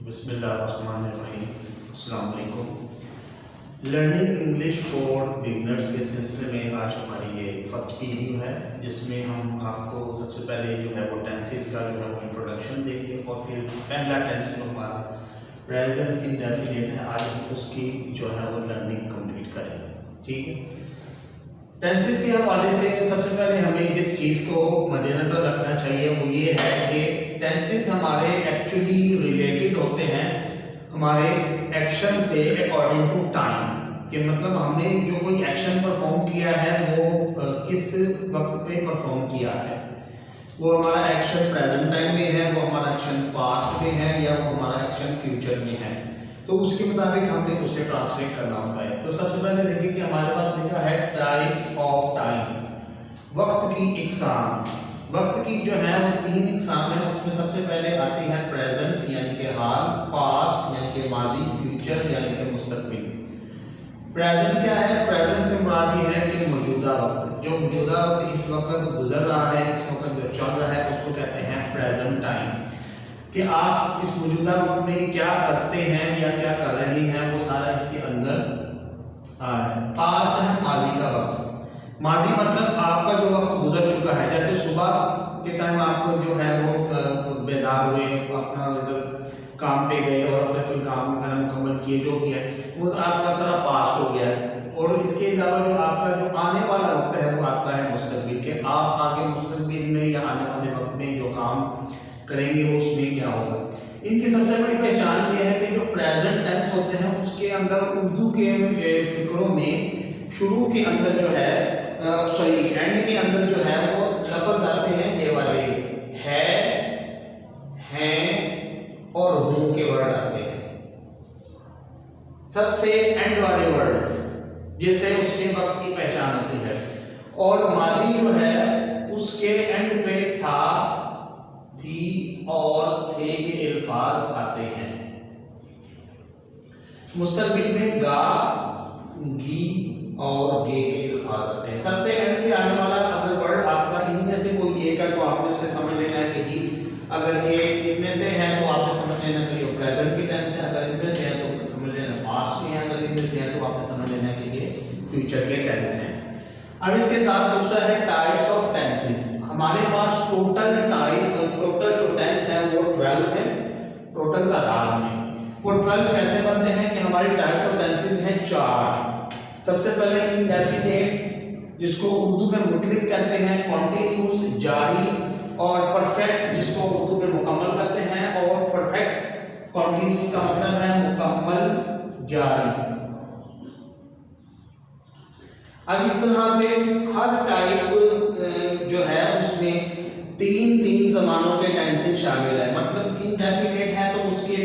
बिस्मिल्लाहिर्रहमानिर्रहीम। अस्सलाम वालेकुम। लर्निंग इंग्लिश फॉर बिगनर्स के सिलसिले में आज हमारी ये फर्स्ट वीडियो है, जिसमें हम आपको सबसे पहले जो है वो टेंसेस का जो है वो इंट्रोडक्शन देंगे और फिर पहला टेंस जो हमारा प्रेजेंट इंडेफिनिट है, आज हम उसकी जो है वो लर्निंग कंप्लीट करेंगे। ठीक है। टेंसेस के हवाले से सबसे पहले हमें जिस चीज़ को मद्देनजर रखना चाहिए वो ये है कि टेंसेस हमारे एक्चुअली रिलेटेड होते हैं हमारे एक्शन से अकॉर्डिंग टू टाइम, कि मतलब हमने जो कोई एक्शन परफॉर्म किया है वो किस वक्त पे परफॉर्म किया है। वो हमारा एक्शन प्रेजेंट टाइम में है, वो हमारा एक्शन पास्ट में है, या वो हमारा एक्शन फ्यूचर में है, तो उसके मुताबिक हमने उसे ट्रांसलेट करना होता है। तो सबसे पहले देखिए कि हमारे पास लिखा है टाइप्स ऑफ टाइम, वक्त की इकसाम। वक्त की जो है वो 3 इकसाम है। उसमें सबसे पहले आती है प्रेजेंट यानी कि हाल, पास्ट यानी कि माजी, फ्यूचर यानी कि मुस्तकबिल। प्रेजेंट क्या है? प्रेजेंट से मुराद ये है कि मौजूदा वक्त, जो मौजूदा वक्त इस वक्त गुजर रहा है, इस वक्त जो चल रहा है, उसको कहते हैं प्रेजेंट टाइम। कि आप इस मौजूदा वक्त में क्या करते हैं या क्या कर रहे हैं, वो सारा इसके अंदर आ रहा है। पास्ट है माजी का वक्त। माजी मतलब आपका जो वक्त गुजर चुका है, जैसे सुबह के टाइम आप जो है वो बेदार हुए, अपना इधर काम पे गए और अपने कोई काम वगैरह मुकम्मल किए, जो भी है वो आपका सारा पास हो गया है। और इसके अलावा जो आपका जो आने वाला वक्त है वो आपका है मुस्तकबिल, के आप आगे मुस्तकबिल में या आने वाले वक्त में जो काम करेंगे वो उसमें क्या होगा। इनकी सबसे बड़ी पहचान ये है कि जो प्रेजेंट टेंस होते हैं उसके अंदर उर्दू के फिक्रों में शुरू के अंदर जो है एंड के अंदर जो है वो लफ्ज आते हैं ये वाले है, हैं और हूं के वर्ड आते हैं। सबसे एंड वाले वर्ड जिससे उसके वक्त की पहचान होती है। और माजी जो है उसके एंड पे था, थी और थे के अल्फाज आते हैं। मुस्तकबिल में गा, गी और गे के अल्फाज आते हैं। सबसे एंड पे आने वाला अगर वर्ड आपका इनमें से कोई एक है तो आपने उसे समझ लेना है कि जी अगर ये इनमें से है तो आपने समझ लेना कि ये प्रेजेंट की टेंस है, अगर इनमें से है तो समझ लेना पास्ट के हैं, अगर इनमें से है तो आपने समझ लेना है कि ये फ्यूचर के टेंस हैं। अब इसके साथ दूसरा है टाइप्स ऑफ टेंसेस। हमारे पास टोटल जो टेंस है वो 12 है टोटल तादाद में। वो 12 कैसे बनते हैं कि हमारी टाइप्स ऑफ टेंसेस हैं 4। सबसे पहले इंडेफिनिट जिसको उर्दू में मुतलिक कहते हैं, कॉन्टिन्यूस जारी, और परफेक्ट जिसको उर्दू में मुकम्मल कहते हैं, और परफेक्ट कॉन्टिन्यूस का मतलब है मुकम्मल जारी। अब इस तरह से हर टाइप जो है उसमें 3 ज़मानों के टेंसेस शामिल है। मतलब इंडेफिनिट है तो उसके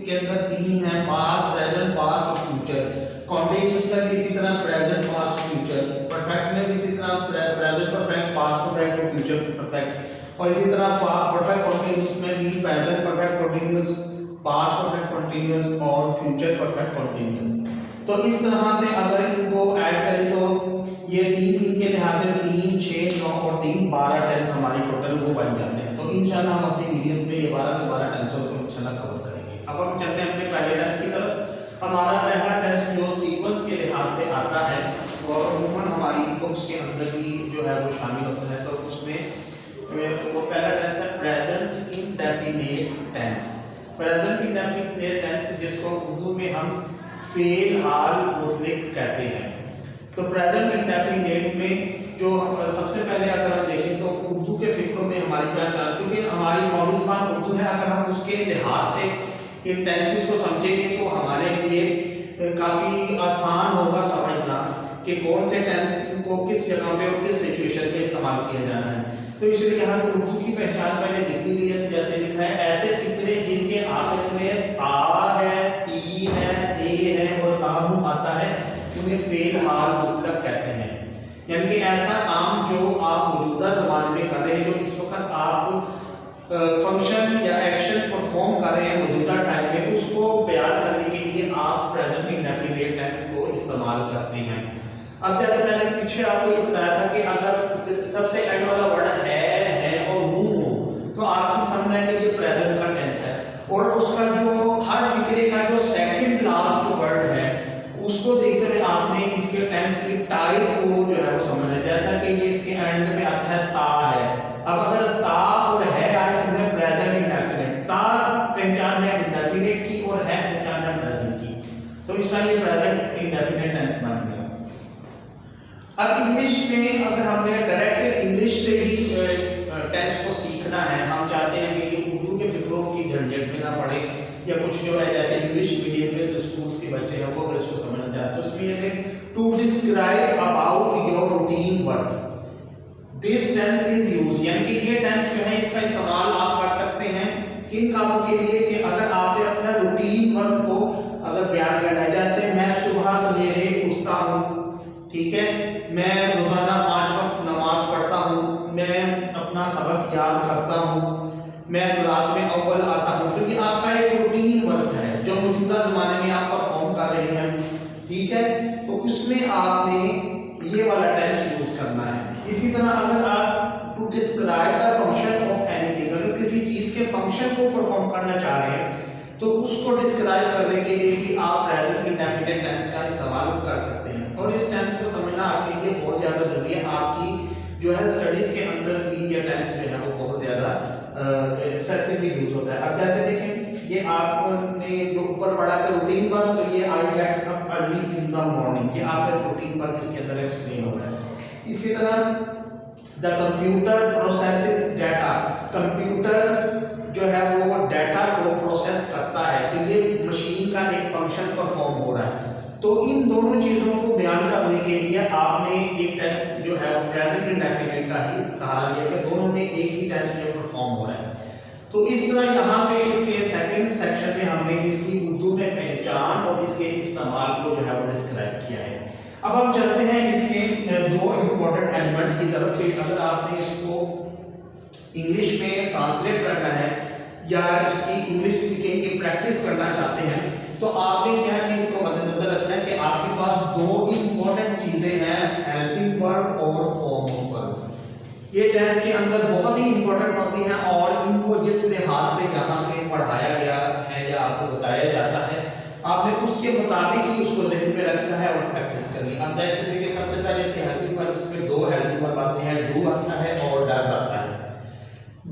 अंदर 3 है, पास्ट, प्रेजेंट, पास्ट और फ्यूचर। कॉन्टिन्यूस में भी इसी तरह प्रेजेंट, पास्ट, फ्यूचर। परफेक्ट में भी इसी तरह प्रेजेंट परफेक्ट, पास्ट परफेक्ट और फ्यूचर परफेक्ट। और इसी तरह परफेक्ट कॉन्टिन्यूस में भी present perfect continuous, past perfect continuous और फ्यूचर परफेक्ट कॉन्टिन्यूस। तो इस तरह से अगर इनको ऐड करें तो ये 3 के लिहाज से 3, 6, 9 और 3 12 टेंस हमारी टोटल वो बन जाते हैं। तो इंशाल्लाह हम अपनी वीडियोस में ये 12 के 12 टेंसों को इंशाल्लाह कवर करेंगे। अब हम चलते हैं अपने पहले टेंस की तरफ। हमारा पहला टेंस जो सीक्वेंस के लिहाज से आता है और अमूमन हमारी बुक्स के अंदर भी जो है वो शामिल होता है, तो उसमें वो पहला टेंस है present indefinite tense. Present indefinite tense जिसको उर्दू में हम फेल, हाल, मुतलिक कहते हैं। तो प्रेजेंट इंडेफिनिट में जो सबसे पहले अगर हम देखें तो उर्दू के फिक्रों में हमारी क्या चाल, क्योंकि हमारी मौलिक ज़बान उर्दू है, अगर हम उसके लिहाज से इन टेंसेस को समझेंगे तो हमारे लिए काफ़ी आसान होगा समझना कि कौन से टेंस को किस जगह पे और किस सिचुएशन में इस्तेमाल किया जाना है। तो इसलिए यहाँ पर उर्दू की पहचान पहले लिख दी गई है। जैसे लिखा है ऐसे फिक्रे जिनके आखिर में आ है, ई है, ए है और काम आता है उन्हें फेल, हाल, मुतलक कहते हैं। यानी कि ऐसा काम जो आप मौजूदा ज़माने में कर रहे हैं, जो इस वक्त आप फंक्शन या एक्शन परफॉर्म कर रहे हैं मौजूदा टाइम में, उसको बयान करने के लिए आप प्रेजेंट इंडेफिनिट टेंस को इस्तेमाल करते हैं। अब जैसे मैंने पीछे आपको ये बताया था कि अगर सबसे एंड वाला वर्ड है और हूं हो तो आपसे समझना है कि ये प्रेजेंट का टेंस है, और उसका जो हर इसके टेंस की टाइप को जो है वो समझना है। जैसा कि ये इसके एंड में आता है ता है। अब अगर ता और है आया तो है प्रेजेंट इंडेफिनिट। ता पहचान है इंडेफिनिट की और है पहचान है प्रेजेंट की, तो इसका ये प्रेजेंट इंडेफिनिट टेंस बन गया। अब इंग्लिश में अगर हमने डायरेक्ट इंग्लिश से ही टेंस को सीखना है, हम चाहते हैं कि ये उर्दू के फिक्रों की झंझट में ना पड़े, या कुछ जो है जैसे इंग्लिश मीडियम के जो स्कूल्स के बच्चे हैं वो अगर इसको समझना चाहते हैं तो इसमें ये to describe about your routine work this tense is used, यानी कि ये टेंस जो है इसका इस्तेमाल आप कर सकते हैं इन कामों के लिए कि अगर आपने अपना रूटीन वर्क को अगर बयान करना है। जैसे मैं सुबह सवेरे उठता हूँ, ठीक है, मैं रोजाना 5 वक्त नमाज पढ़ता हूँ, मैं अपना सबक याद करता हूँ, मैं क्लास में अव्वल आता हूँ, क्योंकि आपका एक रूटीन वर्क है जो मौजूदा जमाने में आप परफॉर्म कर रहे हैं, ठीक है, तो उसमें आपने ये वाला टेंस यूज करना है। इसी तरह अगर आप to describe the function of anything, अगर किसी चीज के फंक्शन को परफॉर्म करना चाह रहे हैं तो उसको डिस्क्राइब करने के लिए भी आप प्रेजेंट इंडेफिनिट टेंस का इस्तेमाल कर सकते हैं। और इस टेंस को समझना आपके लिए बहुत ज़्यादा जरूरी है। आपकी जो है स्टडीज के अंदर भी ये टेंस जो है वो बहुत ज़्यादा एक्सेसिवली यूज होता है। अब जैसे देखें ये आपने जो ऊपर पढ़ा था रूटीन वर्क, तो ये I get up early in the morning, ये आपका रूटीन वर्क इसके अंदर एक्सप्लेन हो रहा है। इसी तरह the computer processes data, computer जो है वो डाटा को प्रोसेस करता है, तो ये मशीन का एक फंक्शन परफॉर्म हो रहा है। तो इन दोनों चीज़ों को बयान करने के लिए आपने एक टेंस जो है वो प्रेजेंट इंडेफिनिट का ही सहारा लिया कि दोनों में एक ही टेंस जो परफॉर्म हो रहा है। तो इस तरह यहाँ पे इसके सेकंड सेक्शन में हमने इसकी उर्दू में पहचान और इसके इस्तेमाल को जो है वो डिस्क्राइब किया है। अब हम चलते हैं इसके दो इम्पोर्टेंट एलिमेंट्स की तरफ से। अगर आपने इसको इंग्लिश में ट्रांसलेट करना है या इसकी इंग्लिश स्पीकिंग की प्रैक्टिस करना चाहते हैं तो आपने क्या चीज को मद्देनजर रखना है कि आपके पास दो इंपॉर्टेंट चीजें हैं, हेल्पिंग वर्ब और फॉर्म ऑफ वर्ब। ये टेंस के अंदर बहुत ही इंपॉर्टेंट होती हैं और इनको जिस लिहाज से यहाँ पे पढ़ाया गया है या आपको बताया जाता है आपने उसके मुताबिक ही उसको ज़हन में रखना है और प्रैक्टिस करनी है। अब जैसे देखिए सबसे पहले इसके हेल्पिंग वर्ब, इसमें दो हेल्पिंग वर्ब आते हैं, डू आता है और डज आता है।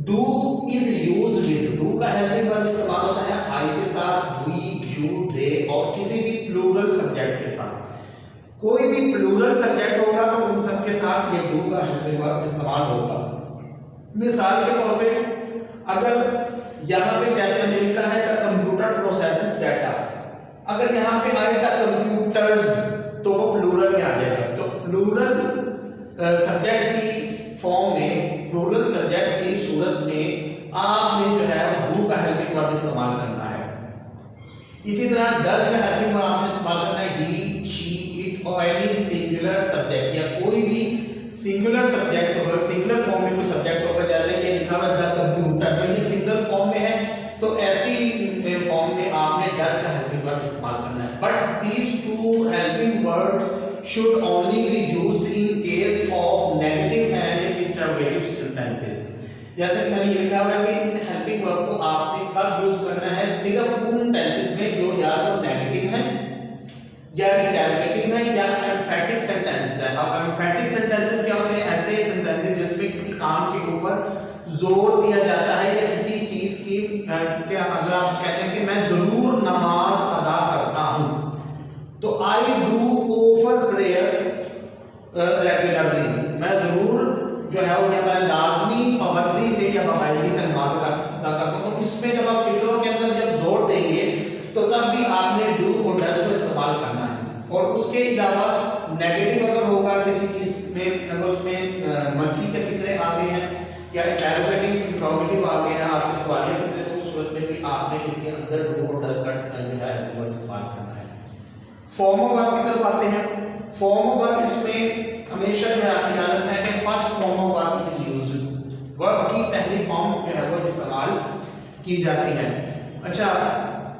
Do is used with, do का हेल्पिंग वर्ब इस्तेमाल होता है आई के साथ, वी, यू, दे और किसी भी प्लूरल सब्जेक्ट के साथ। कोई भी प्लूरल सब्जेक्ट होगा तो उन सब के साथ ये डू का हेल्पिंग वर्ब इस्तेमाल होगा। मिसाल के तौर पे अगर यहाँ पे जैसे हमने लिखा है द कंप्यूटर प्रोसेसेस डाटा, अगर यहाँ पे आए द कंप्यूटर्स तो वो प्लूरल में आ जाएगा। तो प्लूरल सब्जेक्ट की फॉर्म में, प्लूरल सब्जेक्ट की सूरत में आपने जो है डू का हेल्पिंग वर्ब इस्तेमाल करना है। इसी तरह डज का हेल्पिंग वर्ब आपने इस्तेमाल करना है ही, शी, इट और एनी सिंगुलर सब्जेक्ट या कोई भी सिंगुलर सब्जेक्ट होगा, सिंगुलर फॉर्म में कोई सब्जेक्ट होगा, जैसे कि लिखा हुआ द कंप्यूटर, तो ये सिंगल फॉर्म में है तो ऐसी फॉर्म में आपने डज का हेल्पिंग वर्ब इस्तेमाल करना है। But these two helping verbs should only be used in case of negative and interrogative sentences. जैसे कि मैंने ये लिखा हुआ है कि इन हेल्पिंग वर्ब को आपने कब यूज करना है, सिर्फ उन टेंसेस में जो या तो नेगेटिव है या इंटरोगेटिव है या एम्फैटिक सेंटेंसेस है। अब एम्फैटिक सेंटेंसेस क्या होते हैं, ऐसे सेंटेंसेस जिसमें किसी काम के ऊपर जोर दिया जाता है या किसी चीज की क्या, अगर आप कहते हैं कि मैं जरूर नमाज अदा करता हूं तो I do offer prayer regularly, मैं जरूर जो है वो या मैं लाजमी पाबंदी से या बाकायदगी से नमाज अदा करता हूं। तो इसमें जब आप फिक्रों के अंदर जब जोर देंगे तो तब भी आपने डू और डज को इस्तेमाल करना है। और उसके अलावा नेगेटिव अगर होगा किसी चीज में, अगर उसमें मनफी के फिक्रे आ गए हैं या इंट्रोगेटिव आ गए हैं आपके सवालिया फिक्रे, तो उस सूरत में भी आपने इसके अंदर डू और डज का जो है वो इस्तेमाल करना है। फॉर्म ऑफ वर्ब की तरफ आते हैं। फॉर्म ऑफ वर्ब इसमें हमेशा जो है आपने याद रखना है कि first form of verb is used, verb की पहली फॉर्म जो है वो इस्तेमाल की जाती है। अच्छा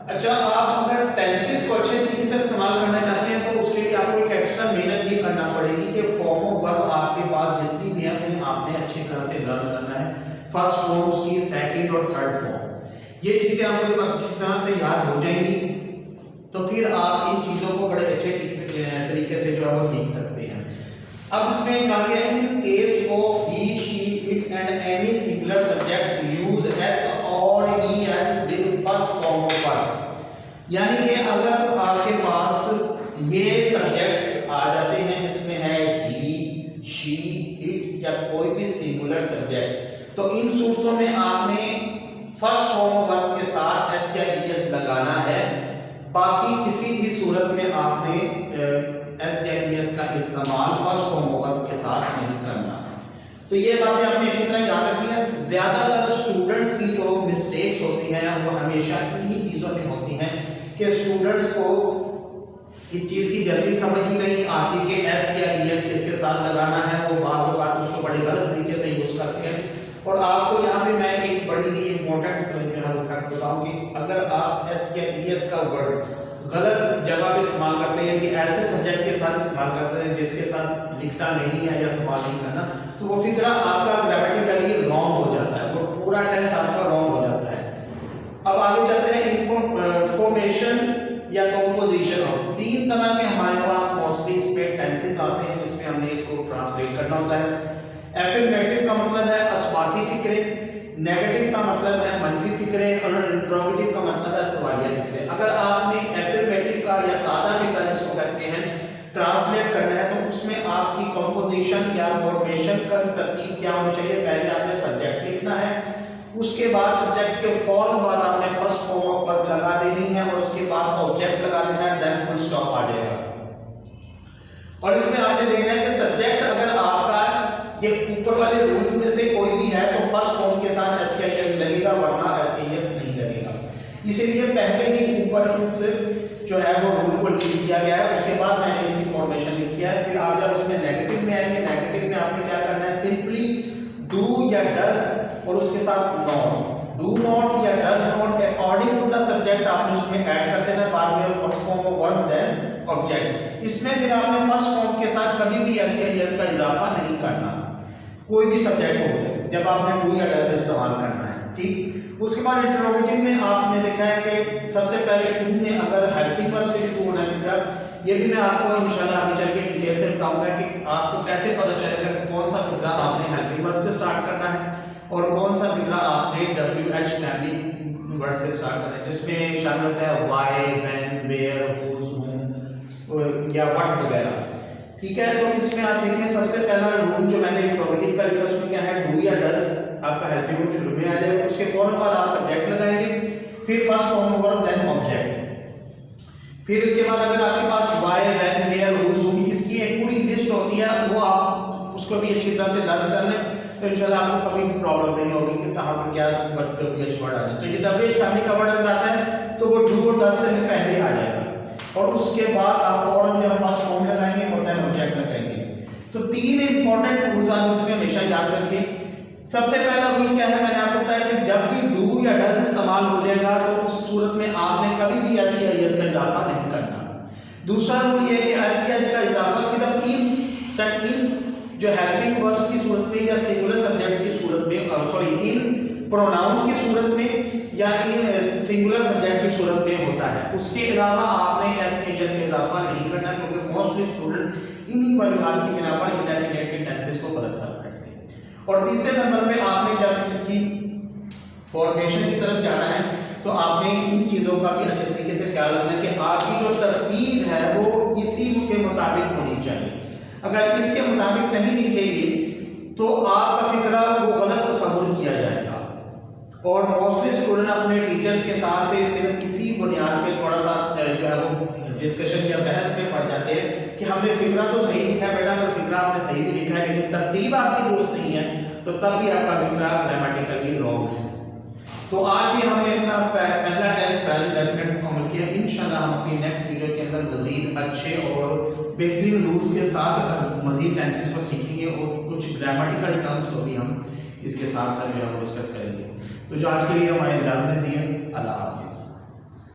आप अगर टेंसेस को अच्छे तरीके से इस्तेमाल करना चाहते हैं तो उसके लिए आपको एक एक्स्ट्रा मेहनत ये करना पड़ेगी कि फॉर्म ऑफ वर्ब आपके पास जितनी भी है उन्हें आपने अच्छी तरह से लर्न करना है। फर्स्ट फॉर्म, उसकी सेकंड और थर्ड फॉर्म, ये चीजें आपको जब अच्छी तरह से याद हो जाएंगी तो फिर आप इन चीजों को बड़े अच्छे तरीके से जो है वो सीख सकते हैं। अब इसमें कहा गया in case of he she it and any singular subject use S और E S with first form of verb, यानी कि अगर आपके पास ये सब्जेक्ट्स आ जाते हैं जिसमें है ही शी इट या कोई भी सिंगुलर सब्जेक्ट, तो इन सूरतों में आपने फर्स्ट फॉर्म ऑफ वर्ब के साथ एस या ई एस लगाना है। बाकी किसी भी सूरत में आपने एस या ई एस का इस्तेमाल फर्स्ट फॉर्म ऑफ वर्ब के साथ नहीं करना। तो ये बातें आपने अच्छी तरह याद रखनी है। ज़्यादातर स्टूडेंट्स की जो मिस्टेक्स होती हैं वो हमेशा इन्हीं चीज़ों में होती हैं कि स्टूडेंट्स को इस चीज़ की जल्दी समझ ही नहीं आती कि एस या ई एस किसके साथ लगाना है। वो बात उसको बड़े गलत तरीके से यूज़ करते हैं। और आपको यहाँ पे मैं एक बड़ी ही इम्पोर्टेंट जो है वो फैक्ट बताऊँ कि अगर आप एस या ई एस का वर्ड गलत जगह पे इस्तेमाल करते हैं कि ऐसे सब्जेक्ट के साथ इस्तेमाल करते हैं जिसके साथ लिखता नहीं है या इस्तेमाल नहीं करना, तो वो फिक्रा आपका ग्रामेटिकली रॉन्ग हो जाता है, वो पूरा टेंस आपका रॉन्ग हो जाता है। अब आगे चलते हैं इन्फॉर्मेशन या कंपोजिशन ऑफ। तीन तरह के हमारे पास मोस्टली इस पे टेंसेस आते हैं जिसमें हमने इसको ट्रांसलेट करना होता है। एफर्मेटिव का मतलब है असबाती फिक्रे, नेगेटिव का मतलब है मनफी फिक्रे और इंट्रोगेटिव का मतलब है सवालिया फिक्रे। अगर आपने एफर्मेटिव का या सादा फिक्रा जिसको कहते हैं ट्रांसलेट करना है तो उसमें आपकी कंपोजिशन या फॉर्मेशन का तरतीब क्या होनी चाहिए। पहले आपने सब्जेक्ट लिखना है, उसके बाद सब्जेक्ट के फौरन बाद आपने फर्स्ट फॉर्म ऑफ वर्ब लगा देनी है और उसके बाद ऑब्जेक्ट लगा देना है, देन फुल स्टॉप आ जाएगा। और इसमें आपने देखना है कि सब्जेक्ट अगर आपका ये ऊपर वाले रूल्स में से कोई भी है तो फर्स्ट फॉर्म के साथ एस या एस लगेगा, वरना एस या एस नहीं लगेगा। इसीलिए पहले ही ऊपर इस जो है वो रूल को लिख दिया गया है, उसके बाद मैंने इसकी फॉर्मेशन लिखी है। फिर आप जब इसमें नेगेटिव में आएंगे, नेगेटिव में आपने क्या करना है, सिंपली डू या डज और उसके साथ नॉट, डू नॉट या does not according to the subject आपने उसमें ऐड कर देना, बाद में first form of verb then object. इसमें फिर आपने फर्स्ट फॉर्म के साथ कभी भी एस या एस का इजाफा नहीं करना, कोई भी सब्जेक्ट हो गया जब आपने डू या डज इस्तेमाल करना है, ठीक। उसके बाद इंटरोगेटिव में आपने देखा है कि सबसे पहले शुरू में अगर हेल्पिंग वर्ब से शुरू होना फिक्रा, ये भी मैं आपको इंशाल्लाह आगे चल के डिटेल से बताऊंगा कि आपको कैसे पता चलेगा कि कौन सा फिक्रा आपने हेल्पिंग वर्ब से स्टार्ट करना है और कौन सा फिक्रा आपने WH फैमिली वर्ड से स्टार्ट करना है, जिसमें शामिल होता है why, when, where, whose, whom या व्हाट वगैरह, ठीक है। तो इसमें आप देखें सबसे पहला रूल जो मैंने इंट्रोगेटिव का लिखा उसमें क्या है, डू या डज आपका हेल्पिंग वर्ब शुरू में आ जाएगा, उसके फौरन बाद आप सब्जेक्ट लगाएंगे, फिर first form of verb then object. फिर इसके बाद अगर आपके पास why, when, where, whose, whom इसकी एक पूरी लिस्ट होती है, वो आप उसको भी अच्छी तरह से लर्न कर लें तो इंशाल्लाह आपको कभी भी प्रॉब्लम नहीं होगी कि कहाँ पर क्या WH वर्ड आ जाए। तो ये WH फैमिली का वर्ड अगर आता है तो वो डू और डज से पहले आ जाएगा और उसके बाद आप फौरन जो है फर्स्ट फॉर्म लगाएंगे और देन ऑब्जेक्ट लगाएंगे। तो तीन इंपॉर्टेंट रूल्स आप इसमें हमेशा याद रखें। सबसे पहला रूल क्या है, मैंने आपको बताया कि जब भी डू या डज इस्तेमाल हो जाएगा तो उस सूरत में आपने कभी भी एस या एस का इजाफा नहीं करना। दूसरा रूल ये है कि एस या एस का इजाफा सिर्फ इन जो हेल्पिंग वर्ब्स की सूरत में या सिंगुलर सब्जेक्ट की सूरत में इन प्रोनाउंस की सूरत में या इन सिंगुलर सब्जेक्ट की सूरत में होता है। उसके अलावा आपने एस या एस का इजाफा नहीं करना क्योंकि मोस्टली स्टूडेंट इन्हीं वजूहात की बिना पर इंडेफिनिट के टेंसेस को गलत करते हैं। और तीसरे नंबर पे आपने जब इसकी फॉर्मेशन की तरफ जाना है तो आपने इन चीज़ों का भी अच्छे तरीके से ख्याल रखना कि आपकी जो तरतीब है वो इसी के मुताबिक होनी चाहिए। अगर इसके मुताबिक नहीं लिखेगी तो आपका फिक्रा वो गलत तस्वुर किया जाएगा। और मोस्टली स्टूडेंट अपने टीचर्स के साथ सिर्फ इसी बुनियाद पे थोड़ा सा जो है वो डिस्कशन या बहस में पड़ जाते हैं कि हमने फिक्रा तो सही लिखा है बेटा, अगर फिक्रा आपने सही भी लिखा है लेकिन तरतीब आपकी दुरुस्त नहीं है तो तब भी आपका फिक्रा ग्रामेटिकली रॉन्ग है। तो आज ही हमने अपना पहला टेस्ट प्रेजेंट डेफिनेट मुकम्मल किया। इंशाल्लाह हम अपनी नेक्स्ट वीडियो के अंदर मज़ीद अच्छे और बेहतरीन रूल्स के साथ मज़ीद टेंसेस को सीखेंगे और कुछ ग्रामेटिकल टर्म्स को भी हम इसके साथ साथ जो है वो डिस्कस करेंगे। तो जो आज के लिए हमारी इजाज़त दी है, अल्लाह हाफ़िज़।